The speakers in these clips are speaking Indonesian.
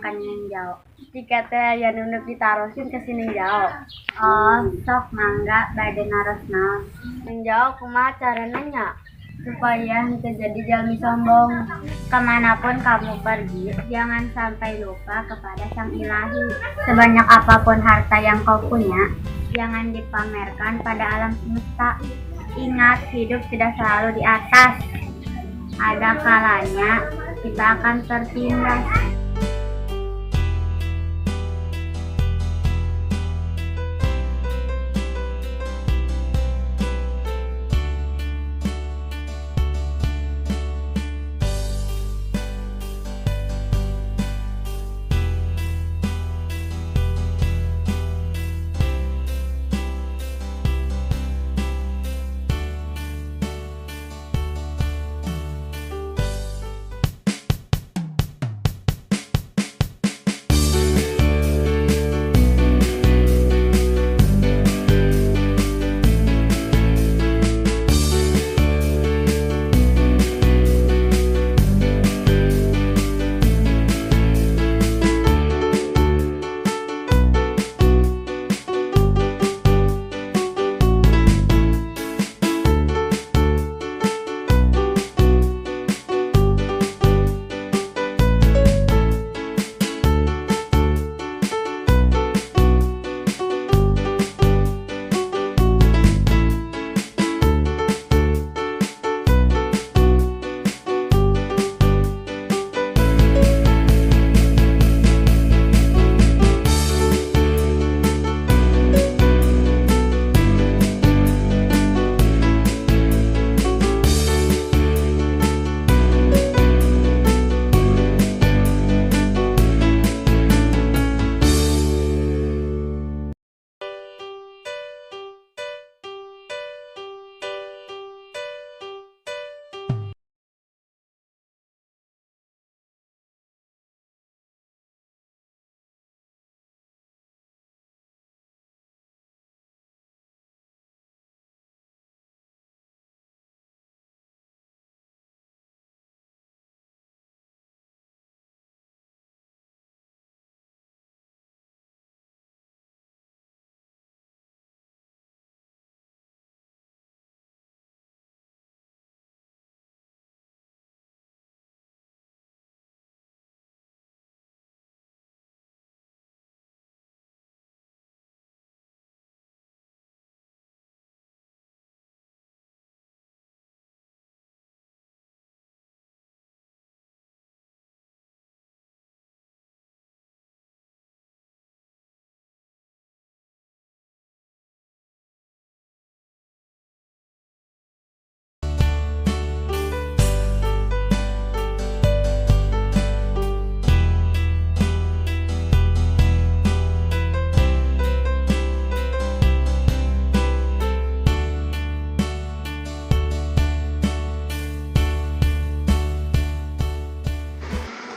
ka Ninjao. Jika teh aya nunduk ditarosin ke si Ninjao. Oh, sok mangga bade narosna. Ninjao kumaha carana nya? Supaya henteu jadi jalmi sombong. Kemanapun kamu pergi, jangan sampai lupa kepada Sang Ilahi. Sebanyak apapun harta yang kau punya, jangan dipamerkan pada alam semesta. Ingat, hidup tidak selalu di atas. Ada kalanya kita akan tertindas.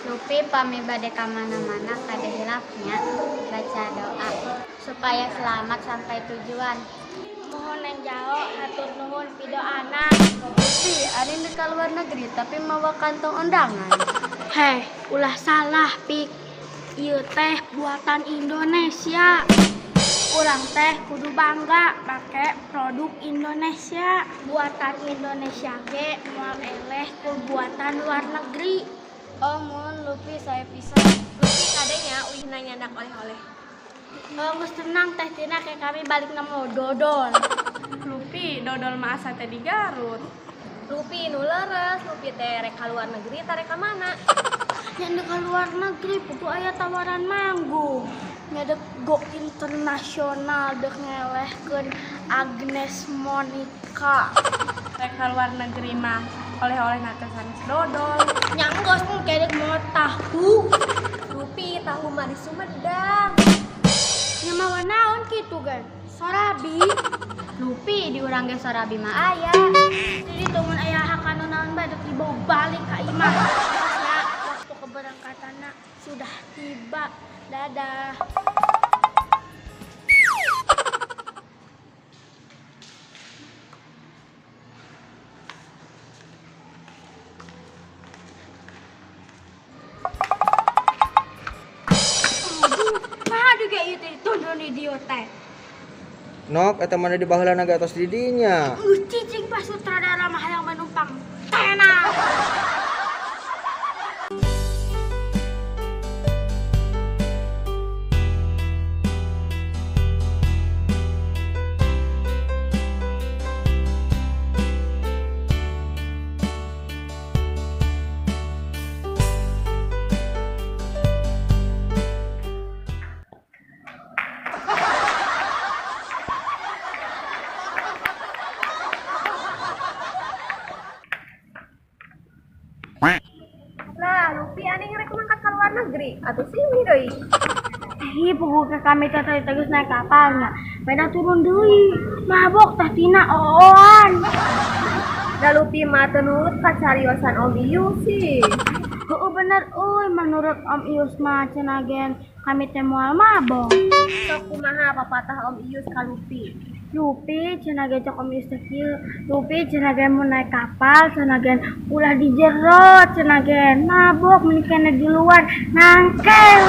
Lupi pami bade kamana-mana kada hilapnya baca doa supaya selamat sampai tujuan. Mohon Ninjao hatur nuhun pidoana. Lupi, ari di luar negeri tapi mawa kantong undangan. Heh, ulah salah pik. Ieu teh buatan Indonesia. Urang teh kudu bangga make produk Indonesia. Buatan Indonesia ge moal eleh ku buatan luar negeri. Oh mun Lupi saya pisah. Lupi kadenya uih nanyanak oleh-oleh. Geus tenang teh tina ke kami balik nemu dodol. Lupi dodol mah asa teh di Garut. Lupi nu leres, Lupi teh rek ka luar negeri tarek ka mana? Yang dek luar negeri kudu aya tawaran manggung. Ngedek go internasional dek ngelehkeun Agnes Monica. Rek ka luar negeri mah oleh-oleh nate sanes dodol. Nyanggos kedek mau tahu. Lupi tahu mah di Sumedang. Nyamawa naon kitu kan? Sorabi. Lupi di urang ge sorabi mah aya. Jadi temen aya hakana naon bae dek dibawa balik ka imah. Ya, waktu keberangkatanna sudah tiba. Dadah. ieu teh. Nok eta mana di baheula naga tos didinya. Cicing pas sutradara mah hayang menumpang. Tenang. Lah, Lupi aneh rek mangkat ke luar negeri. Atuh sih deui. Ih, puguh kami teh tegas naik kapalnya. Beda turun deui. Mabok teh tina ooan. Da Lupi mah teu nurut ka cariosan Om Iyu sih. Heueuh bener euy menurut Om Ius mah cenah gen kami teh moal mabok. Sok kumaha papatah Om Iyu ka Lupi. Lupi cenah ge cok Om Ius teh kieu. Lupi cenah ge mun naik kapal cenah gen ulah di jero cenah gen mabok mun kene di luar nangkel.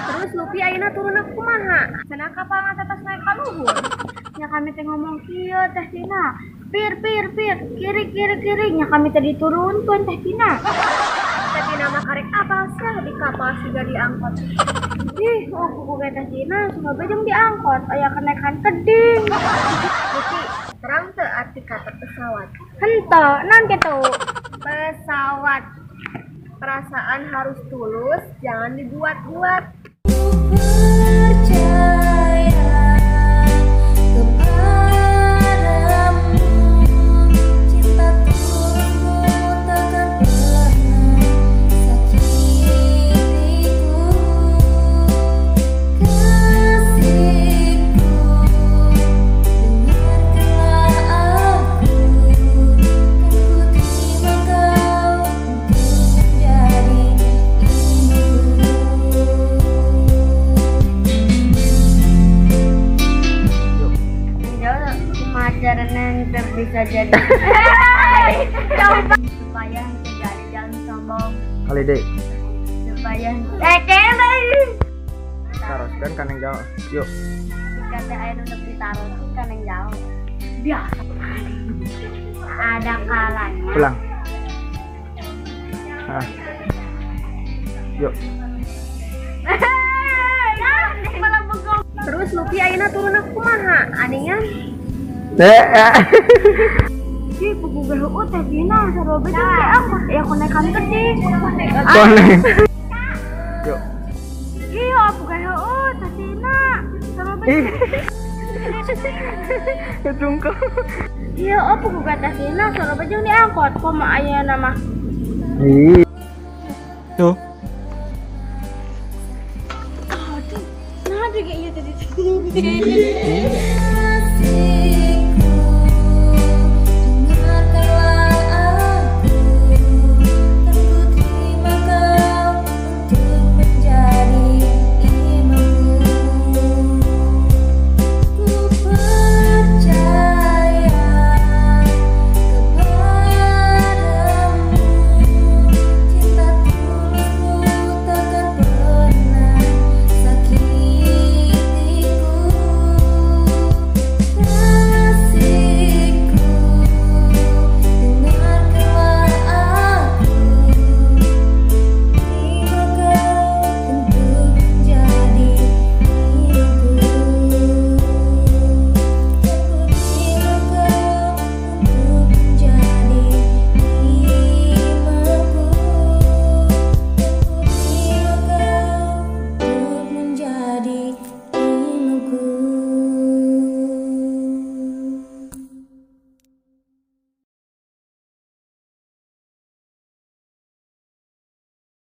Terus Lupi ayeuna turunna kumaha? Cenah kapal mah tetes naik ka luhur. Nya kami teh ngomong kieu teh tina. Pir, kiri nya kami teh diturunkeun teh tina. Tapi nama karek apal sih di kapal siga diangkot. Ih, kuku teh tina suka jeung diangkot aya kenaikan keding. Lupi, terang teu arti kata pesawat. Henteu, naon kitu? Pesawat. Perasaan harus tulus, jangan dibuat-buat. Pemacaran yang bisa jadi supaya tidak jalan sombong, Kali deh. supaya kele Taros dan kaneng jauh. Yuk. dikata air untuk ditaruh kan yang jauh biasa ada kalanya Pulang. Ah. Yuk. malah bengong. Terus Lupi ayeuna turunna kumaha? Aningan Ih, pugu ge heueuh teh tina sarobe jeung diangkot aya konaikan keding. Koneng. Yuk. Ih, pugu ge heueuh teh tina sarobe. Ketungkau. Iya, pugu ge teh tina sarobe jeung diangkot. Komo ayeuna mah. Ih. Tuh. Nah, juga iya tadi.